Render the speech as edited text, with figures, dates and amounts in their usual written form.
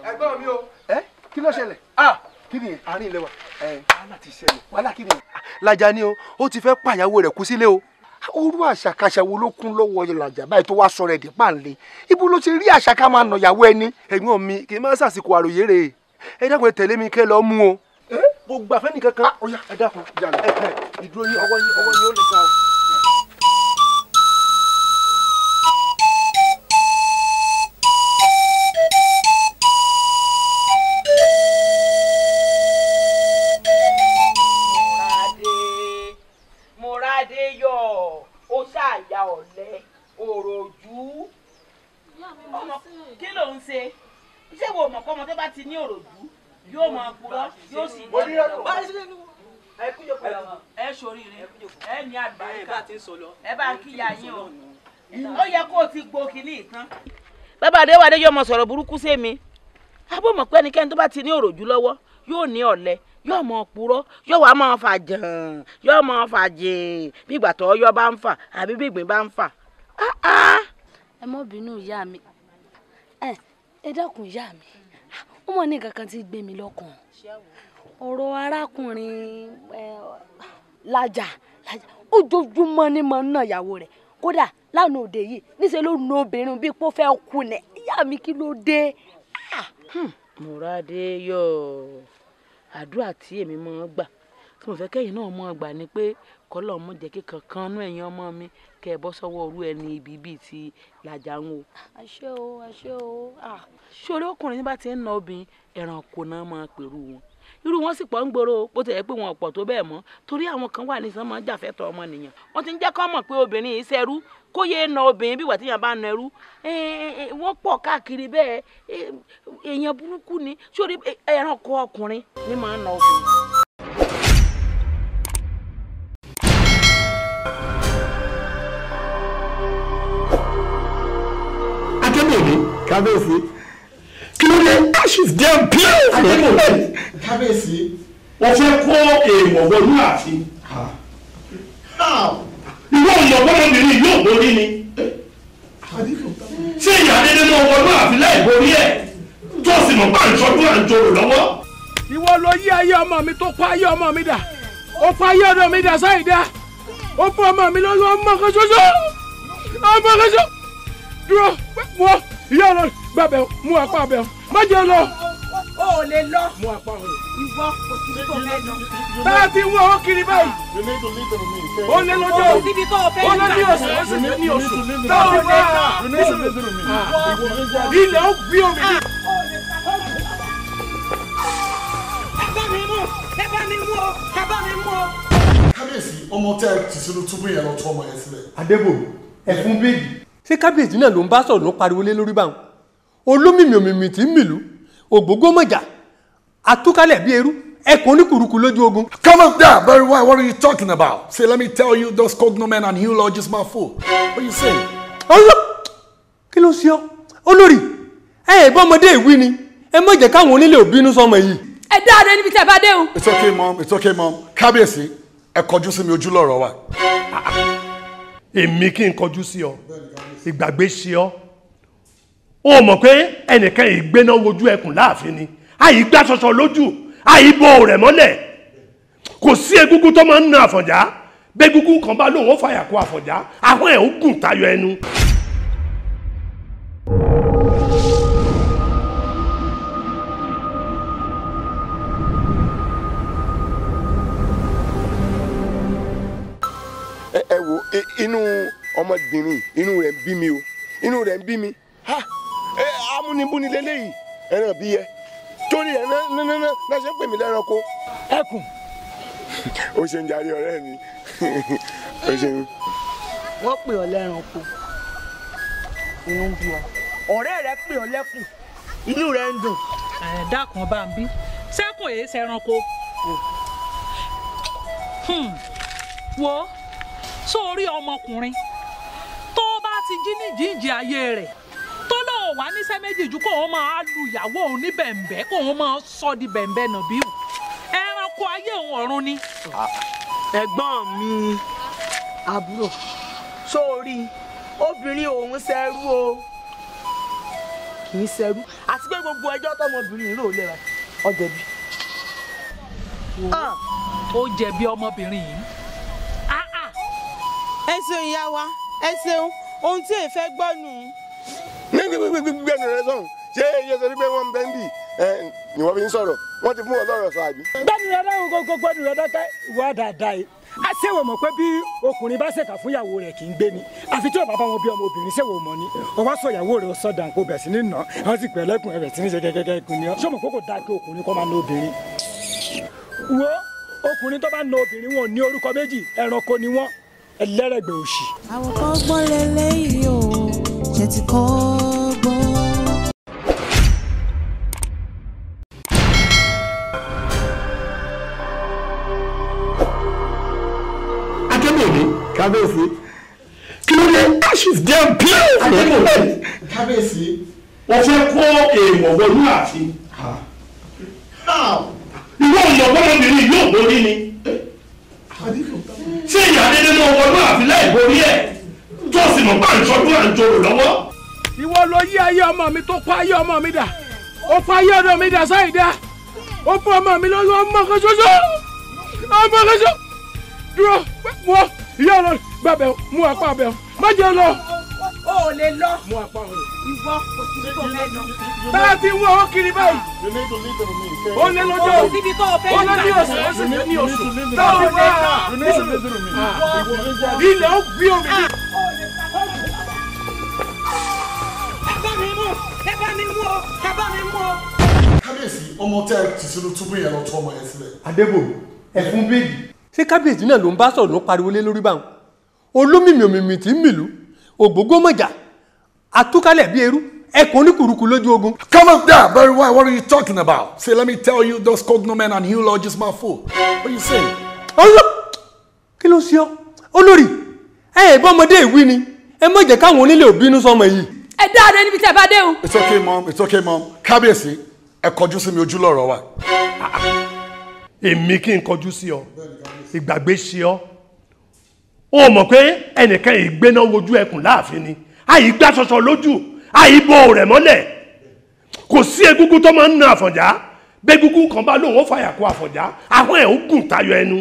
ẹ̀gbọ́n mi o. Kí ló ṣẹlẹ̀? Kí ni àárín ilé wa? Wàhálà ti ṣẹlẹ̀. Wàhálà kí ni? Lájà ni o, ó ti fẹ́ pàyàwó rẹ̀ kú sílé o. Orú àṣàkáṣà wo ló kún lọ́wọ́ Lájà báyìí tó wá sọ̀rọ̀ ẹ̀dẹ̀ páńlé? Ibo ló ti rí àṣà ká máa nàyàwó ẹni? Ẹ̀gbọ́n mi kì í máa ṣàsìkò àròyé rè é. Ẹ dákun tẹ̀lé mi kẹ́ lọ mú o. Mo gbà fẹ́ nìkan kan. Ẹ dákun ìdúró yín ọwọ́ yín ó lè ká o. Bàbá Adéwálé yóò mọ sọ̀rọ̀ burúkú sí mi. Abó mọ̀ pé ẹnikẹ́ni tó bá ti ní òròjú lọ́wọ́ yóò ní ọ̀lẹ, yóò mọ purọ́, yóò wá mọ fà jàn, yóò mọ fà jìn bí ìgbà tó ọyọ́ bá ń fà àbí bí ìgbín bá ń fà. Ẹ mọ́ bínú ìyá mi. Ẹ dákun ìyá mi. Ó mọ̀ ní nǹkan kan tí gbé mi lọ́kàn. Ọ̀rọ̀ arákùnrin Lájà ojoojúmọ́ ni mo ń ná ìyàwó rẹ̀. Kódà lánàá òde yìí níṣẹ́ ló nu obìnrin bíi pé ó fẹ́ kú nẹ̀. Ìyá mi kí ló dé? Múradé yọ̀ àdúrà tí èmi máa ń gbà tí mo fẹ́ kẹ́yìn náà máa gbà ni pé kọ́lọ́ mọ̀ jẹ́ kí kankan nú ẹ̀yin ọmọ mi kẹ́ ẹ bọ́ sọ́wọ́ orú ẹni ibi bíi ti Lájà ń wo. Àṣẹ o àṣẹ o. Ṣorí ọkùnrin ní bá ti ń na obìnrin ẹranko náà máa pèrú wọn. Irú wọn sì pọ̀ ń gbòòrò bó ti yẹ pé wọn ò pọ̀ tó bẹ́ẹ̀ mọ́ torí àwọn kan wà nísàn máa ń jàfẹ́tọ̀ ọmọnìyàn. Wọ́n ti ń jẹ́ kó mọ̀ pé obìnrin yìí ṣẹrú kó yé na obìnrin bí ìgbà tíyàn bá na ẹrú. Wọ́n pọ̀ káàkiri bẹ́ẹ̀ èèyàn burúkú ni sórí ẹranko ọkùnrin ni máa ń na obìnrin. Akébòde kábíyèsí kí ló dé ashes dem pure. Akébòde kábíyèsí wọ́n fẹ́ kó èèwọ̀ wọnú ààfin. Ìwọ ọmọbìnrin yóò borí ni. Ṣé ìyá dédé náà wọnú ààfin láì borí ẹ̀ tó sì mọ̀ bá ìṣọ́jú àjòrò lọ́wọ́? Ìwọ ló yí ayé ọmọ mi tó kó ayé ọmọ mi dà. Ó fọ ayé ọmọ mi dà sáì dá. Ó fọ ọmọ mi lọ́wọ́ ọmọ kan ṣoṣo. Ọmọ kan ṣoṣo. Dúró wọ ìyá ọ̀rọ̀ gbàbẹ̀ mú apá abẹ́ má jẹ́ lọ. O ò lè lọ. Mú apá rẹ̀. Ìwọ kò sí tó fẹ́ lọ. Bá a ti wọ ọ́ kiri báyìí. Ó lé lọ́jọ́. O síbi tó o fẹ́ ó lé ní oṣù ó sì ní oṣù. Tó o lè lọ. Ilẹ̀ ó gbé omi. Ẹ bá mi mú o. Kábíyèsí ọmọ tẹ ti sínú túbú yẹn lọ tó ọmọ yẹn sílẹ̀. Adébòmí ẹ̀fún bèbí ṣé kábíyèsí náà ló ń bá sọ̀rọ̀ ló pariwo lé lórí báwọn olómìmì òmìmì tí ń mìlú ògbógbó mọ̀jà àtúkálẹ̀ bí eru ẹkùn oníkùrùkù lójú ogun. Come up there, very well. What are you talking about? Say, let me tell you, those cognomen and eulogies, my fool. What are you saying? ọlọ kí ló ṣe ọ olórí ẹ bọ́mọdé ìwí ni ẹ má jẹ́ káwọn onílé òbínú sọmọ yìí. Ẹ dáadé níbi tí ẹ bá dé o. It's okay, mom. It's okay, mom. Kábíyèsí ẹ kọjú sí mi ojú lọ́rọ̀ wa. Èmi kí n kọjú sí ọ ìgbàgbé ṣe ọ ó mọ̀ pé ẹnìkan ìgbéná wojú ẹkùn láàfin ni àyí gbá ṣọṣọ lójú àyí bo rẹ̀ mọ́lẹ̀ kò sí egúngún tó máa ń na Àfọ̀njá bẹ́gúngún kan bá lóun ó fàyà kó Àfọ̀njá àwọn ẹ̀ ó gùn tayọ ẹnu. ẹ wo inú ọmọbìnrin inú rẹ̀ ń bí mi o inú rẹ̀ ń bí mi amúnibúni lélẹ́yìí ẹran bí yẹ torí ẹ náà ṣe ń pè mí lẹ́ranko. ẹkùn. o ṣe ń jarí ọ̀rẹ́ mi o ṣeun wọ́n pè ọ́ lẹ́ranko inú ń bí ọ ọ̀rẹ́ rẹ pè ọ́ lẹ́kùn inú rẹ ń dùn. dákun bá ń bí sẹ́kùn èyí ṣẹranko wo sórí ọmọkùnrin tó bá ti jí ní jíǹjì ayé rẹ̀ tó lóun wá níṣẹ́ méjì ju kóun máa lu ìyàwó òun ní bẹ̀m̀bẹ́ kóun máa sọ di bẹ̀m̀bẹ́ nàbí ẹranko ayé òun ọ̀run ni. ẹ̀gbọ́n mi àbúrò sórí obìnrin òun ṣẹrú o kì í ṣẹrú àti pé gbogbo ẹjọ́ tọmọbìnrin rò lẹ́ra ó jẹ̀bi. ó jẹ̀bi ọmọbìnrin yìí. ẹ ṣeun ìyá wa ẹ ṣeun ohun tí èyí fẹ́ gbọ́ nù. gbẹ́nu rẹ sọ̀hún ṣé iye sọ pé wọ́n ń bẹ́ ń bì ni wọ́n fi ń sọ̀rọ̀ wọ́n ti fún wọn lọ́rọ̀ sọ àbí. gbẹ́nu rẹ dáhùn gbogbo gbẹ́nu rẹ dákẹ́ ìwà dáadáa yìí a ṣèwò mọ̀ pé bí ọkùnrin bá ṣèkà fún ìyàwó rẹ̀ kì í gbé ni àfi tí ọba bá wọn bí ọmọ obìnrin ṣèwò mọ̀ ni ọwọ́ sọ ìyàwó rẹ̀ sọ̀dà kó bẹ̀ sí ní nà wọ́n sì pẹ̀ lẹ́kùn ẹ̀rẹ̀ tí ní ṣe gẹ́gẹ́ ikùn ni ṣé o mọ̀ pé kò dáa kí ọkùnrin kọ́ máa ná obìnrin. wo ọkùnrin tó bá ná obìnrin wọn ò ní orúkọ méjì ẹranko ni wọn ẹlẹ́rẹ̀gbẹ̀ òṣì. àwòkọ́ gbọ́n lélẹ́yìí o ṣe ti kọ́ gbọ́n. Kábíyèsí kí ló dé she's damn beautiful. Kábíyèsí wọ́n fẹ́ kó èèwọ̀ wọnú ààfin. ìwọ ọmọbìnrin yóò borí ni ṣé ìyá dédé náà wọnú ààfin láì borí ẹ̀ tó sì mọ̀ bá ń ṣọdún à ń jòrò lọ́wọ́. ìwọ ló yí ayé ọmọ mi tó kó ayé ọmọ mi dà ó fọ ayé ọdọ mi dà sáì dá ó fọ ọmọ mi lọ́wọ́ ọmọ kan ṣoṣo dúró wọ ìyá ọlọ́run gbàbẹ mú apá abẹ má jẹ lọ. o ò lè lọ mú apá rẹ. ìwọ kò sí tó fẹ́ lọ. bá a ti wọ ọ kiri báyìí. ó lé lọ́jọ́ o síbi tó o fẹ́ ó lé ní oṣù ó sì ní oṣù. táwọn bá a ilẹ̀ ó gbé omi. ẹ bá mi mú o ẹ bá mi mú o. Kábíyèsí ọmọ tẹ ti sínú túbú yẹn lọ tó ọmọ yẹn sílẹ̀. Adébòmí ẹ̀fún bèbí ṣé kábíyèsí náà ló ń bá sọ̀rọ̀ ló pariwo lé lórí báwọn olómìmì òmìmì tí ń mìlú ògbógbó mọ̀jà àtúkálẹ̀ bí eru ẹkùn oníkùrùkù lójú ogun. Come up there, very well. What are you talking about? Say, let me tell you, those cognomen and eulogies my fool. What are you saying? ọlọ kí ló ṣe ọ olórí ẹ bọ́ ọmọdé ìwí ni ẹ má jẹ́ káwọn onílé òbínú sọmọ yìí. ẹ dáadé níbi tí ẹ bá dé o. It's okay, mom. It's okay, mom. Kábíyèsí ẹ kọjú sí mi ojú lọ́rọ̀ wa. èmi kí n kọjú sí ọ ìgbàgbé ṣe ọ ó mọ̀ pé ẹnìkan ìgbéná wojú ẹkùn láàfin ni àyígbá ṣọṣọ lójú àyíbò rẹ̀ mọ́lẹ̀ kò sí egúngún tó máa ń na Àfọ̀njá bẹ́gúngún kan bá lóun ó fàyà kó Àfọ̀njá àwọn ẹ̀ ó gùn tayọ ẹnu